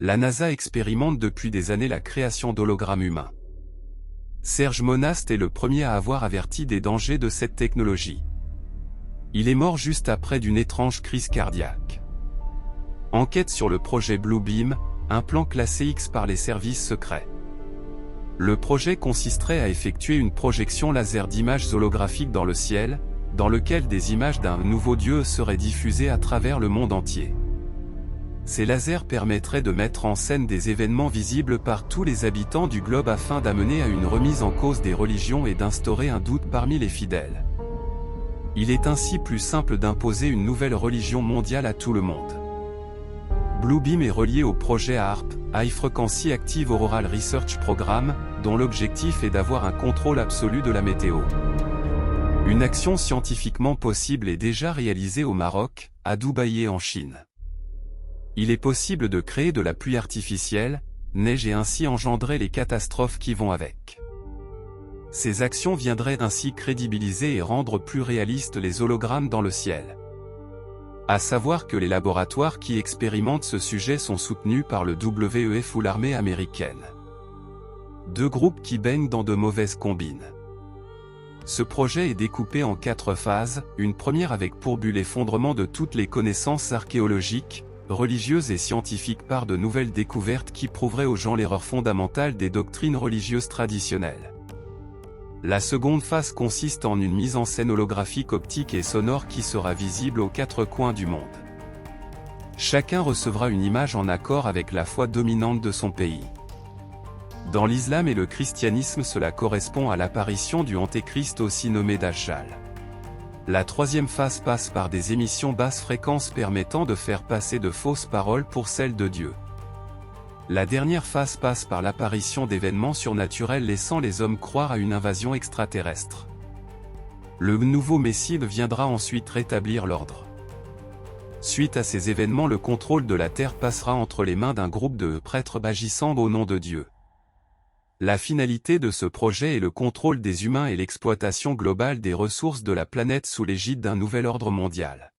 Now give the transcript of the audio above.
La NASA expérimente depuis des années la création d'hologrammes humains. Serge Monast est le premier à avoir averti des dangers de cette technologie. Il est mort juste après d'une étrange crise cardiaque. Enquête sur le projet Bluebeam, un plan classé X par les services secrets. Le projet consisterait à effectuer une projection laser d'images holographiques dans le ciel, dans lequel des images d'un nouveau Dieu seraient diffusées à travers le monde entier. Ces lasers permettraient de mettre en scène des événements visibles par tous les habitants du globe afin d'amener à une remise en cause des religions et d'instaurer un doute parmi les fidèles. Il est ainsi plus simple d'imposer une nouvelle religion mondiale à tout le monde. Bluebeam est relié au projet HAARP, High Frequency Active Auroral Research Program, dont l'objectif est d'avoir un contrôle absolu de la météo. Une action scientifiquement possible est déjà réalisée au Maroc, à Dubaï et en Chine. Il est possible de créer de la pluie artificielle, neige et ainsi engendrer les catastrophes qui vont avec. Ces actions viendraient ainsi crédibiliser et rendre plus réalistes les hologrammes dans le ciel. À savoir que les laboratoires qui expérimentent ce sujet sont soutenus par le WEF ou l'armée américaine. Deux groupes qui baignent dans de mauvaises combines. Ce projet est découpé en 4 phases, une première avec pour but l'effondrement de toutes les connaissances archéologiques, religieuses et scientifiques par de nouvelles découvertes qui prouveraient aux gens l'erreur fondamentale des doctrines religieuses traditionnelles. La seconde phase consiste en une mise en scène holographique optique et sonore qui sera visible aux 4 coins du monde. Chacun recevra une image en accord avec la foi dominante de son pays. Dans l'islam et le christianisme, cela correspond à l'apparition du Antéchrist aussi nommé Dajjal. La troisième phase passe par des émissions basse fréquence permettant de faire passer de fausses paroles pour celles de Dieu. La dernière phase passe par l'apparition d'événements surnaturels laissant les hommes croire à une invasion extraterrestre. Le nouveau Messie viendra ensuite rétablir l'ordre. Suite à ces événements, le contrôle de la Terre passera entre les mains d'un groupe de prêtres agissant au nom de Dieu. La finalité de ce projet est le contrôle des humains et l'exploitation globale des ressources de la planète sous l'égide d'un nouvel ordre mondial.